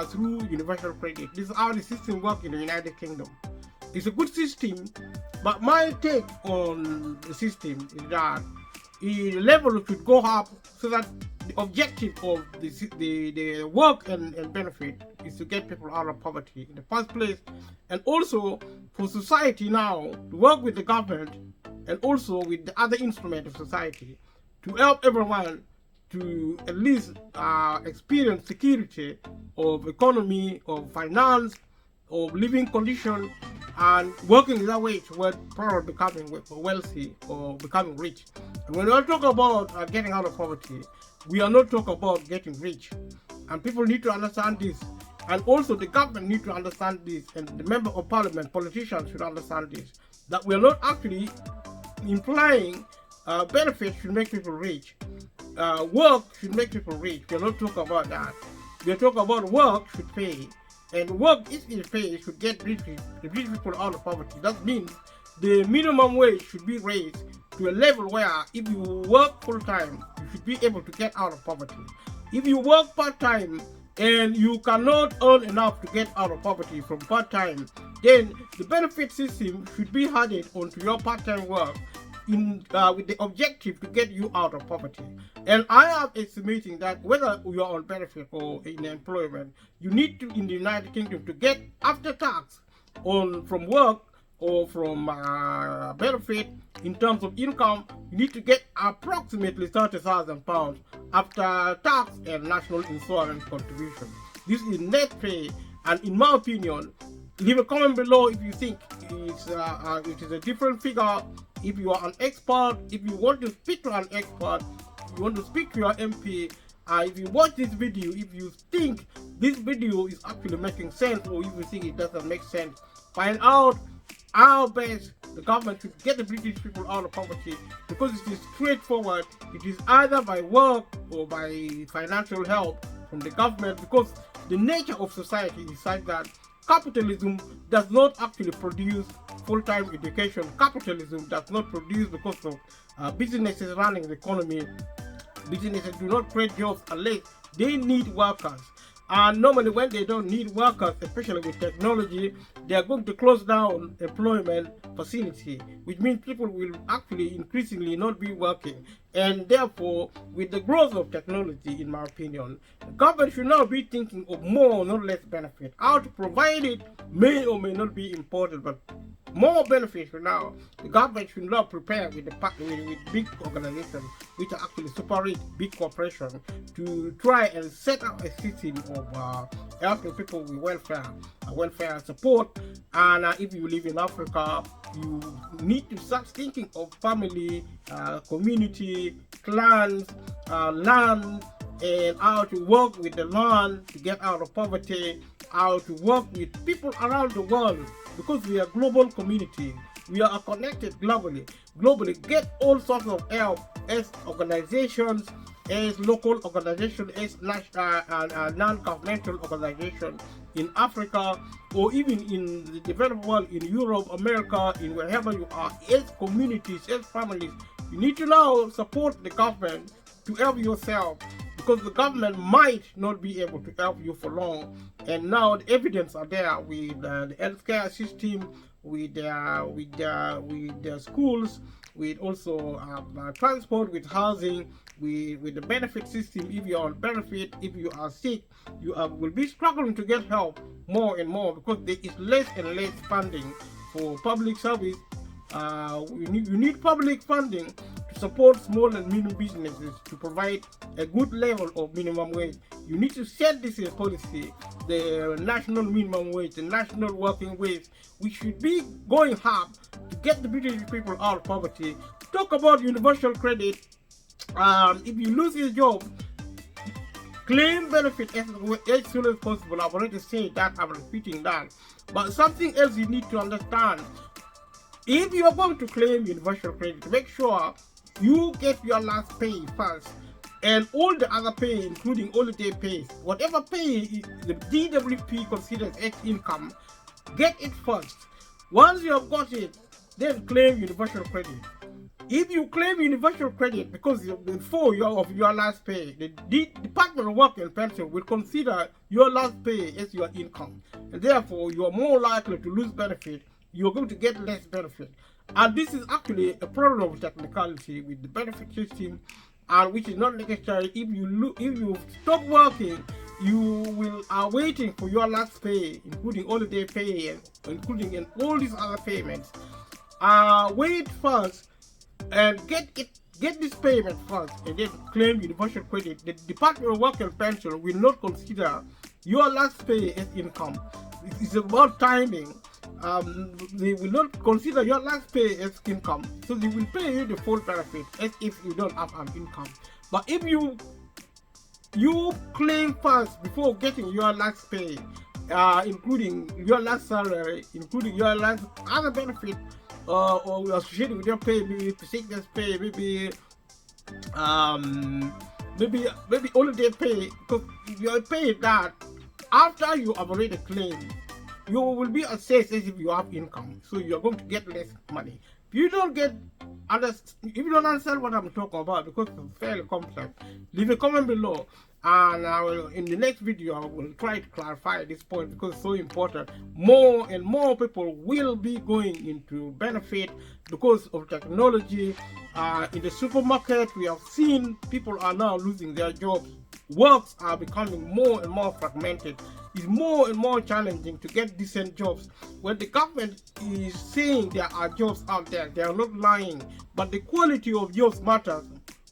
through universal credit. This is how the system works in the United Kingdom. It's a good system, but my take on the system is that the level should go up so that the objective of the work and benefit is to get people out of poverty in the first place, and also for society now to work with the government and also with the other instrument of society to help everyone to at least experience security of economy, of finance, of living condition, and working that way toward probably becoming wealthy or becoming rich. And when we talk about getting out of poverty, we are not talking about getting rich. And people need to understand this. And also the government need to understand this, and the member of parliament, politicians should understand this, that we are not actually implying benefits should make people rich. Work should make people rich. We are not talking about that. We are talking about work should pay. And work, if it pays, should get the rich people out of poverty. That means the minimum wage should be raised to a level where if you work full time, you should be able to get out of poverty. If you work part time and you cannot earn enough to get out of poverty from part time, then the benefit system should be added onto your part time work with the objective to get you out of poverty. And I am estimating that whether you are on benefit or in employment, you need to, in the United Kingdom, to get after tax from work or from benefit in terms of income, you need to get approximately £30,000 after tax and national insurance contribution. This is net pay, and in my opinion, leave a comment below if you think it is a different figure. If you are an expert, if you want to speak to an expert, if you want to speak to your MP, if you watch this video, if you think this video is actually making sense, or if you think it doesn't make sense, find out how best the government should get the British people out of poverty, because it is straightforward. It is either by work or by financial help from the government, because the nature of society is such that capitalism does not actually produce full-time education. Capitalism does not produce because of businesses running the economy. Businesses do not create jobs unless they need workers. And normally when they don't need workers, especially with technology, they are going to close down employment facility, which means people will actually increasingly not be working. And therefore, with the growth of technology, in my opinion, the government should now be thinking of more, not less benefit. How to provide it may or may not be important, but more benefits for now. The government should not prepare with big organizations which are actually super rich, big corporations, to try and set up a system of helping people with welfare support. And if you live in Africa, you need to start thinking of family, community, clans, land, and how to work with the land to get out of poverty, how to work with people around the world, because we are a global community. We are connected globally. Get all sorts of help as organizations, as local organization, as non-governmental organization in Africa, or even in the developed world, in Europe, America, in wherever you are, as communities, as families, you need to now support the government to help yourself, because the government might not be able to help you for long. And now the evidence are there with the healthcare system, with the schools, with also transport, with housing, with the benefit system. If you are on benefit, if you are sick, you will be struggling to get help more and more, because there is less and less funding for public service. You need public funding to support small and medium businesses, to provide a good level of minimum wage. You need to set this in policy, the national minimum wage, the national working wage. We should be going hard to get the British people out of poverty. Talk about universal credit. If you lose your job, claim benefit as soon as possible. I've already said that, I'm repeating that. But something else you need to understand: if you are going to claim universal credit, make sure you get your last pay first, and all the other pay, including holiday pay, whatever pay the DWP considers as income, get it first. Once you have got it, then claim universal credit. If you claim universal credit because before your last pay, the Department of Work and Pension will consider your last pay as your income, and therefore you are more likely to lose benefit. You're going to get less benefit. And this is actually a problem of technicality with the benefit system, and which is not necessary. If you stop working, you are waiting for your last pay, including holiday pay and including all these other payments. Wait first and get this payment first, and then claim universal credit. The Department of Work and Pension will not consider your last pay as income. It's about timing. They will not consider your last pay as income, so they will pay you the full benefit as if you don't have an income. But if you claim first before getting your last pay, including your last salary, including your last other benefit, or associated with your pay, maybe sickness pay, maybe holiday pay, because if you are paid that after you have already claimed, you will be assessed as if you have income, so you are going to get less money. If you don't understand what I'm talking about, because it's fairly complex, leave a comment below, and in the next video I will try to clarify this point, because it's so important. More and more people will be going into benefit because of technology. In the supermarket, we have seen people are now losing their jobs. Works are becoming more and more fragmented. It's more and more challenging to get decent jobs. When the government is saying there are jobs out there, they are not lying, but the quality of jobs matters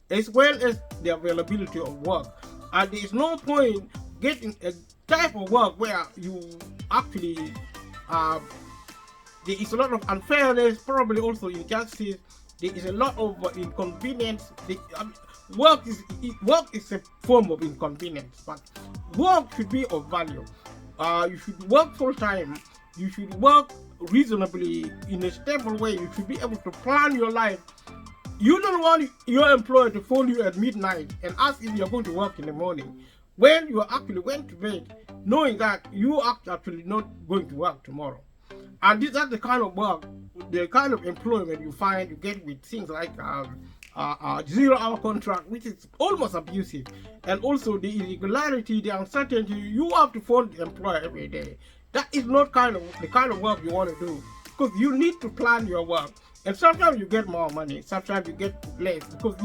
as well as the availability of work. And there is no point getting a type of work where you actually there is a lot of unfairness, probably also injustice. There is a lot of inconvenience. Work is a form of inconvenience, but work should be of value. You should work full time. You should work reasonably in a stable way. You should be able to plan your life. You don't want your employer to phone you at midnight and ask if you're going to work in the morning, when you actually went to bed knowing that you are actually not going to work tomorrow. And these are the kind of work, the kind of employment you get with things like 0-hour contract, which is almost abusive, and also the irregularity, the uncertainty. You have to phone the employer every day. That is not the kind of work you want to do, because you need to plan your work. And sometimes you get more money, sometimes you get less, because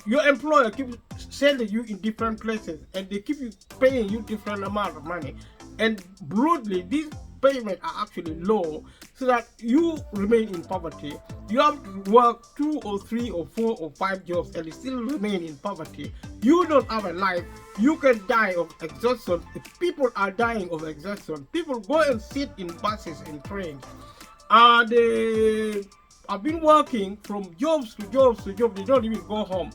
your employer keeps sending you in different places, and they keep paying you different amount of money. And broadly, these payments are actually low, so that you remain in poverty. You have to work 2 or 3 or 4 or 5 jobs and you still remain in poverty. You don't have a life. You can die of exhaustion. If people are dying of exhaustion, people go and sit in buses and trains. They have been working from jobs to jobs to jobs. They don't even go home.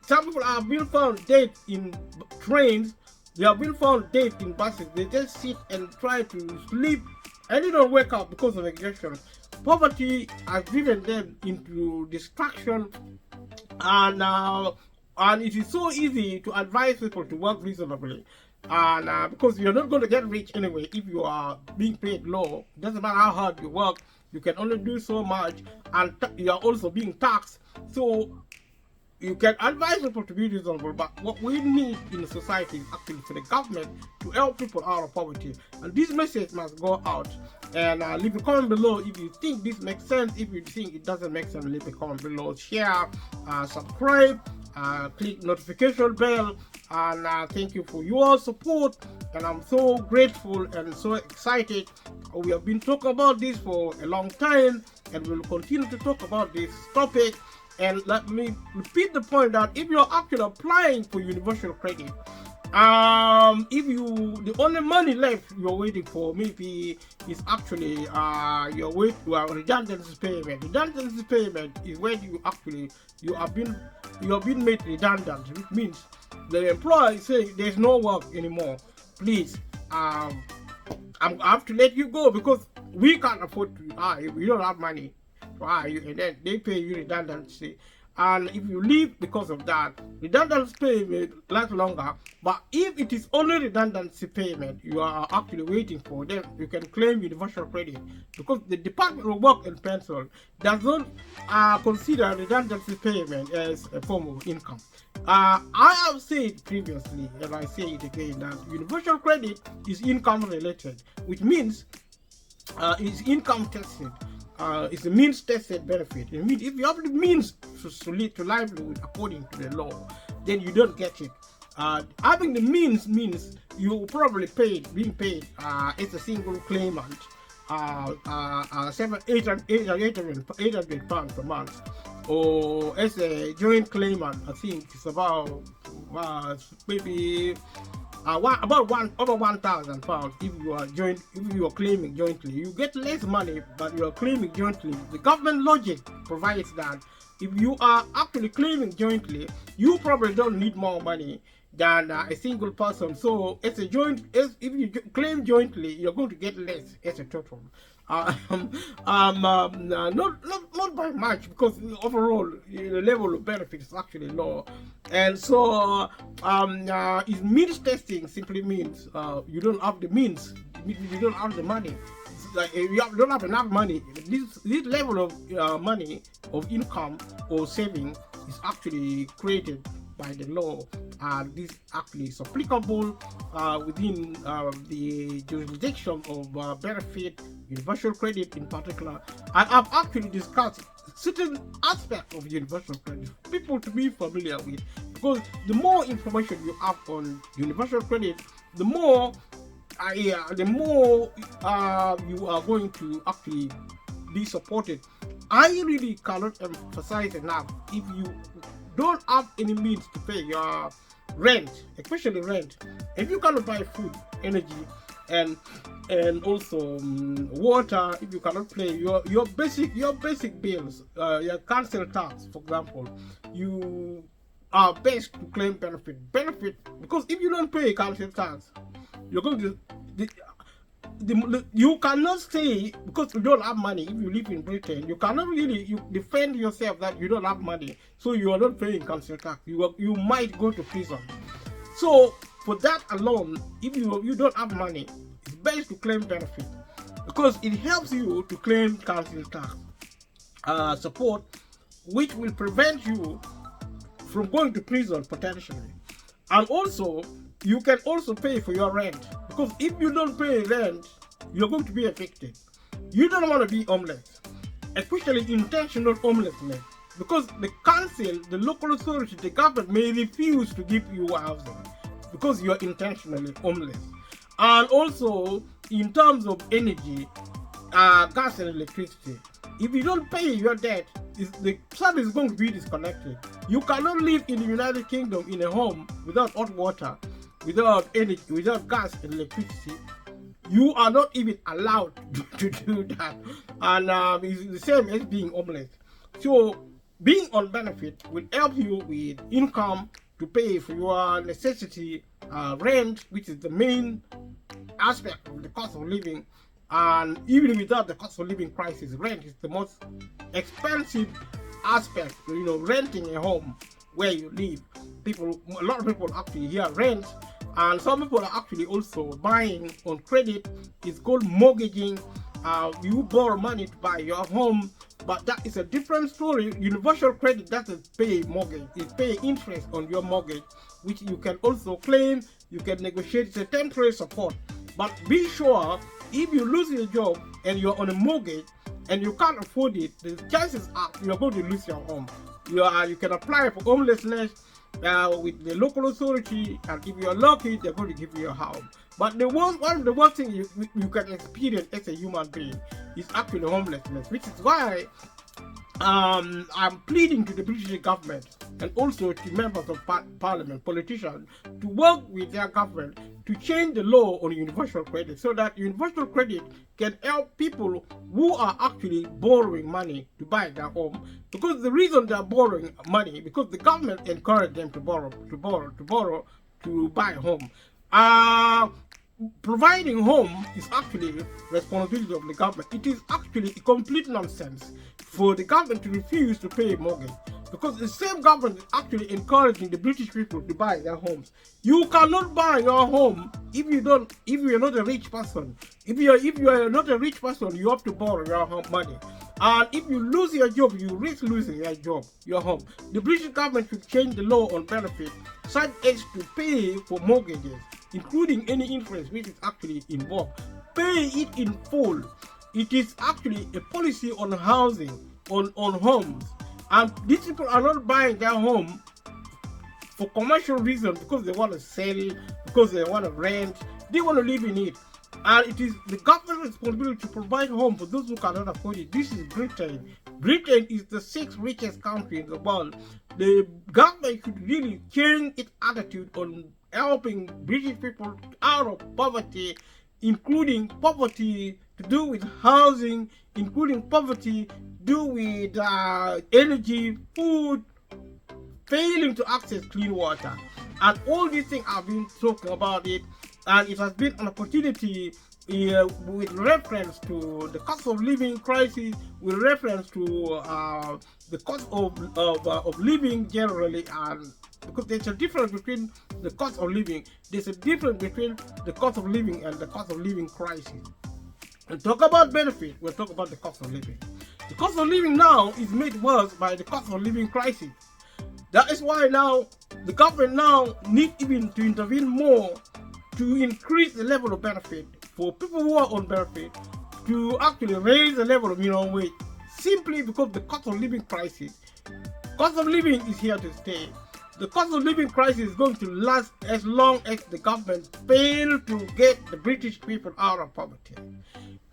Some people have been found dead in trains. They have been found dead in buses. They just sit and try to sleep, and they don't wake up because of exhaustion. Poverty has driven them into distraction, and and it is so easy to advise people to work reasonably. And because you're not going to get rich anyway if you are being paid low. Doesn't matter how hard you work, you can only do so much, and you are also being taxed. So you can advise people to be reasonable, but what we need in society is actually for the government to help people out of poverty. And this message must go out. And leave a comment below if you think this makes sense. If you think it doesn't make sense, leave a comment below. Share, subscribe, click notification bell, and thank you for your support. And I'm so grateful and so excited. We have been talking about this for a long time, and we'll continue to talk about this topic. And let me repeat the point that if you're actually applying for universal credit, if the only money left you're waiting for maybe is actually your redundancy payment. Redundancy payment is when you have been made redundant, which means the employer is saying there's no work anymore. Please, I have to let you go because we can't afford to hire you. We don't have money to hire you, and then they pay you redundancy. And if you leave because of that, redundancy pay may last longer. But if it is only redundancy payment you are actually waiting for, then you can claim universal credit, because the Department of Work and Pension does not consider redundancy payment as a form of income. I have said previously, and I say it again, that universal credit is income related, which means it's income tested. It's a means tested benefit. It means if you have the means to lead to livelihood according to the law, then you don't get it. Having the means you probably being paid as a single claimant, 800 pounds per month, or as a joint claimant, I think it's about maybe over 1,000 pounds. If you are claiming jointly, you get less money, but you are claiming jointly. The government logic provides that if you are actually claiming jointly, you probably don't need more money than a single person. So if you claim jointly, you're going to get less as a total. Not by much, because overall the level of benefit is actually low. And so is means testing simply means you don't have the means, you don't have the money. Like you don't have enough money. This level of money, of income or saving, is actually created by the law. This actually is applicable within the jurisdiction of benefit, universal credit in particular. And I've actually discussed certain aspects of universal credit for people to be familiar with, because the more information you have on universal credit, the more you are going to actually be supported. I really cannot emphasize enough, if you don't have any means to pay your rent, especially rent, if you cannot buy food, energy, and also water, if you cannot pay your basic bills, your council tax, for example, you are best to claim benefit, because if you don't pay council tax, you're going to you cannot say, because you don't have money. If you live in Britain, you cannot really defend yourself that you don't have money, so you are not paying council tax. You might go to prison. So for that alone, if you don't have money, it's best to claim benefit, because it helps you to claim council tax support, which will prevent you from going to prison potentially. And also, you can also pay for your rent, because if you don't pay rent, you're going to be evicted. You don't want to be homeless, especially intentional homelessness, because the council, the local authority, the government may refuse to give you housing because you're intentionally homeless. And also, in terms of energy, gas and electricity, if you don't pay your debt, the service is going to be disconnected. You cannot live in the United Kingdom in a home without hot water, without energy, without gas and electricity. You are not even allowed to do that. And it's the same as being homeless. So being on benefit will help you with income to pay for your necessity, rent, which is the main aspect of the cost of living. And even without the cost of living crisis, rent is the most expensive aspect. Renting a home where you live. A lot of people actually here rent, and some people are actually also buying on credit. It's called mortgaging. You borrow money to buy your home, but that is a different story. Universal credit doesn't pay mortgage; it pays interest on your mortgage, which you can also claim. You can negotiate. It's a temporary support, but be sure if you lose your job and you're on a mortgage and you can't afford it, the chances are you're going to lose your home. You can apply for homelessness with the local authority, and if you're lucky, they're going to give you a house. But one of the worst things you can experience as a human being is actually homelessness, which is why I'm pleading to the British government and also to members of parliament, politicians, to work with their government to change the law on universal credit so that universal credit can help people who are actually borrowing money to buy their home. Because the reason they're borrowing money, because the government encouraged them to borrow to buy a home. Providing home is actually responsibility of the government. It is actually a complete nonsense for the government to refuse to pay a mortgage, because the same government is actually encouraging the British people to buy their homes. You cannot buy your home if you're not a rich person. If you are not a rich person, you have to borrow your home money. And if you lose your job, you risk losing your home. The British government should change the law on benefit such as to pay for mortgages, including any interest which is actually involved. Pay it in full. It is actually a policy on housing, on homes. And these people are not buying their home for commercial reasons, because they want to sell, because they want to rent, they want to live in it. And it is the government's responsibility to provide home for those who cannot afford it. This is Britain. Britain is the 6th richest country in the world. The government should really change its attitude on helping British people out of poverty, including poverty to do with housing, including poverty to do with energy, food, failing to access clean water. And all these things I've been talking about it, and it has been an opportunity with reference to the cost of living crisis, with reference to the cost of living generally, and because there's a difference between the cost of living, there's a difference between the cost of living and the cost of living crisis. And talk about benefit, we'll talk about the cost of living. The cost of living now is made worse by the cost of living crisis. That is why now the government now needs even to intervene more to increase the level of benefit for people who are on benefit, to actually raise the level of minimum wage, simply because the cost of living crisis, cost of living is here to stay. The cost of living crisis is going to last as long as the government fail to get the British people out of poverty.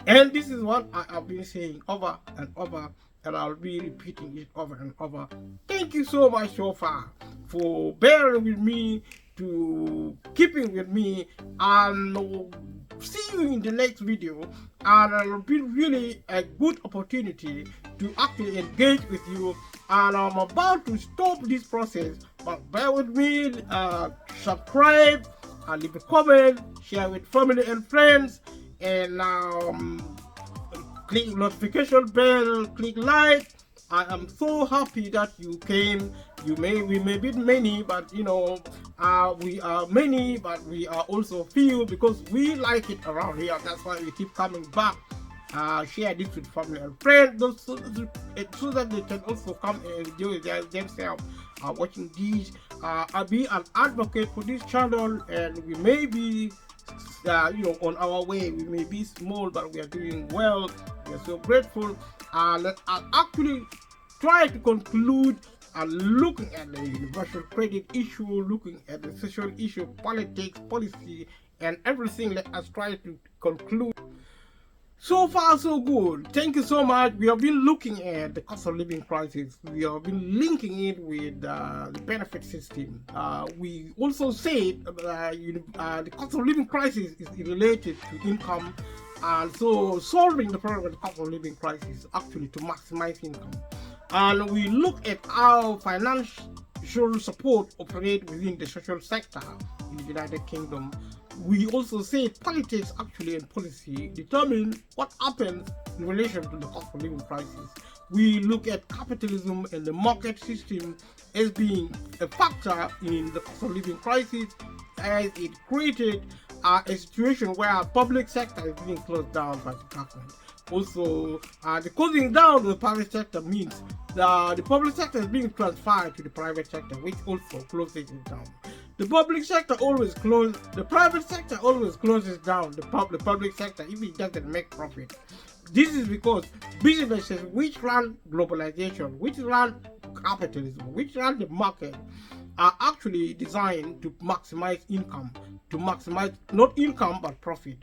And this is what I have been saying over and over, and I'll be repeating it over and over. Thank you so much so far for bearing with me, to keeping with me, and see you in the next video. And it'll be really a good opportunity to actually engage with you. And I'm about to stop this process, but bear with me, subscribe, and leave a comment, share with family and friends, and click notification bell, click like. I am so happy that you came. We may be many, but we are many, but we are also few, because we like it around here. That's why we keep coming back. Share this with family and friends, so that they can also come and enjoy themselves watching these. I'll be an advocate for this channel, and we may be on our way. We may be small, but we are doing well. We are so grateful. Let's actually try to conclude looking at the universal credit issue, looking at the social issue, politics, policy, and everything. Let us try to conclude. So far, so good. Thank you so much. We have been looking at the cost of living crisis. We have been linking it with the benefit system. We also said the cost of living crisis is related to income. And so solving the problem of the cost of living crisis actually to maximize income. And we look at how financial support operates within the social sector in the United Kingdom. We also say politics actually and policy determine what happens in relation to the cost of living crisis. we look at capitalism and the market system as being a factor in the cost of living crisis, as it created a situation where public sector is being closed down by the government. Also, the closing down of the private sector means the public sector is being transferred to the private sector, which also closes it down. The public sector always closes, the private sector always closes down the public sector if it doesn't make profit. This is because businesses which run globalization, which run capitalism, which run the market, are actually designed to maximize income, to maximize not income but profit.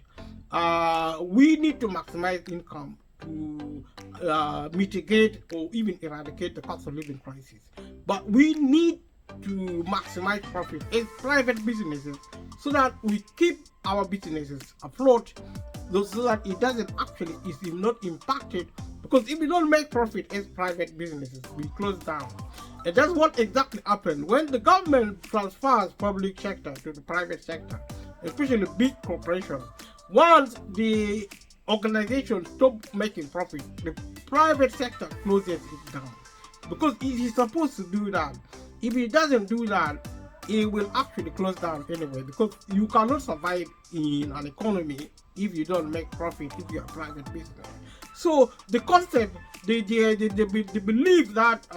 We need to maximize income to mitigate or even eradicate the cost of living crisis. But we need to maximize profit as private businesses so that we keep our businesses afloat, so that it doesn't actually is not impacted, because if we don't make profit as private businesses, we close down. And that's what exactly happened when the government transfers public sector to the private sector, especially big corporations. Once the organization stop making profit, the private sector closes it down, because it is supposed to do that. If it doesn't do that, it will actually close down anyway, because you cannot survive in an economy if you don't make profit if you're a private business. So the concept, the belief that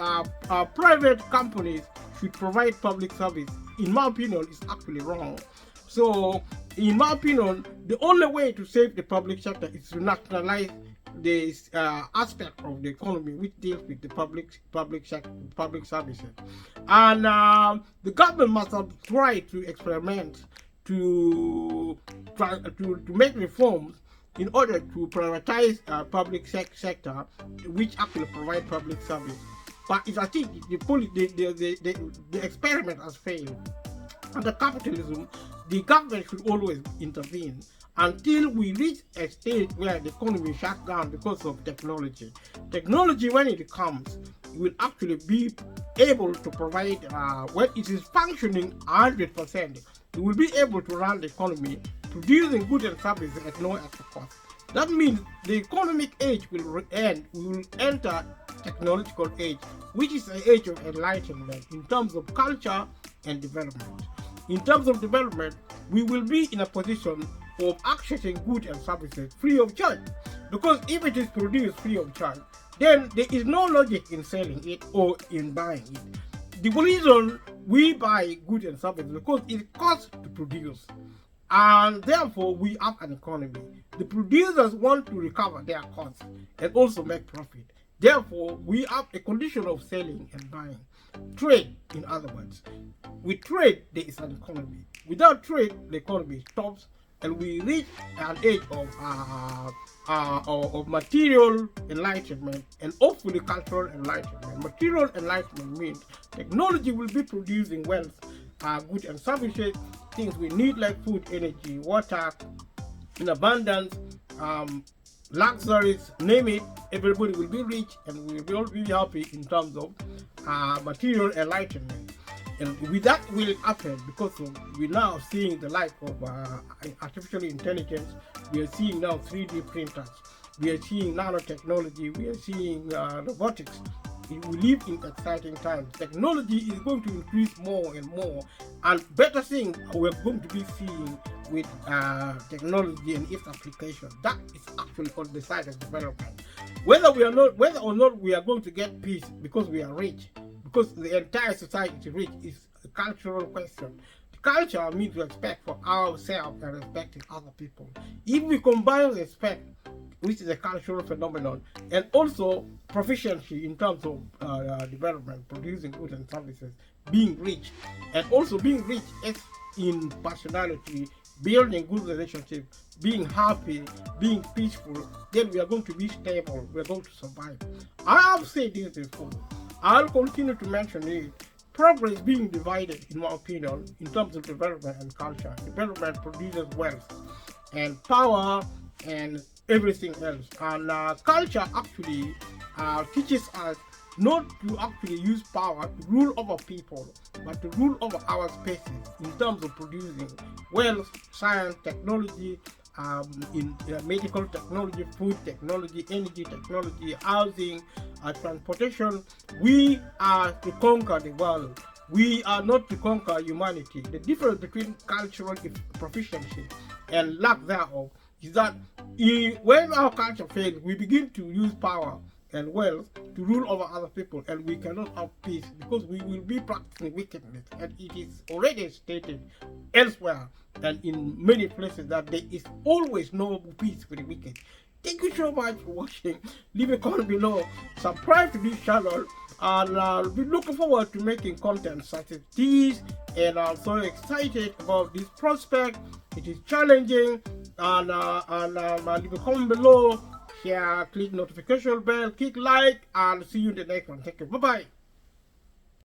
private companies should provide public service, in my opinion, is actually wrong. So in my opinion, the only way to save the public sector is to nationalize this aspect of the economy which deals with the public services, and the government must have tried to experiment to make reforms in order to prioritize public sector which actually provide public service. But I think the experiment has failed. Under capitalism, the government should always intervene until we reach a stage where the economy shuts down because of technology. Technology, when it comes, will actually be able to provide, when it is functioning 100%, it will be able to run the economy, producing goods and services at no extra cost. That means the economic age will end. We will enter technological age, which is an age of enlightenment in terms of culture and development. In terms of development, we will be in a position of accessing goods and services free of charge. Because if it is produced free of charge, then there is no logic in selling it or in buying it. The reason we buy goods and services is because it costs to produce. And therefore, we have an economy. The producers want to recover their costs and also make profit. Therefore, we have a condition of selling and buying. Trade, in other words. With trade, there is an economy. Without trade, the economy stops, and we reach an age of material enlightenment and hopefully cultural enlightenment. Material enlightenment means technology will be producing wealth, goods and services, things we need like food, energy, water in abundance, luxuries, name it. Everybody will be rich and we will all be happy in terms of material enlightenment. And with that will happen because we're now seeing the life of artificial intelligence. We are seeing now 3D printers. We are seeing nanotechnology. We are seeing robotics. We live in exciting times. Technology is going to increase more and more, and better things we're going to be seeing with technology and its application. That is actually on the side of development. Whether or not we are going to get peace because we are rich, because the entire society is rich, is a cultural question. The culture means respect for ourselves and respecting other people. If we combine respect, which is a cultural phenomenon, and also proficiency in terms of development, producing goods and services, being rich, and also being rich as in personality, building good relationships, being happy, being peaceful, then we are going to be stable, we are going to survive. I have said this before, I'll continue to mention it. Progress being divided, in my opinion, in terms of development and culture. Development produces wealth and power and everything else. And culture actually teaches us not to actually use power to rule over people, but to rule over our spaces in terms of producing wealth, science, technology, in medical technology, food technology, energy technology, housing, transportation. We are to conquer the world. We are not to conquer humanity. The difference between cultural proficiency and lack thereof is that when our culture fails, we begin to use power and wealth to rule over other people, and we cannot have peace because we will be practicing wickedness, and it is already stated elsewhere and in many places that there is always no peace for the wicked. Thank you so much for watching. Leave a comment below, subscribe to this channel, and I'll be looking forward to making content such as these, and I'm so excited about this prospect. It is challenging, and leave a comment below, share, click notification bell, click like, and see you in the next one. Thank you. Bye bye.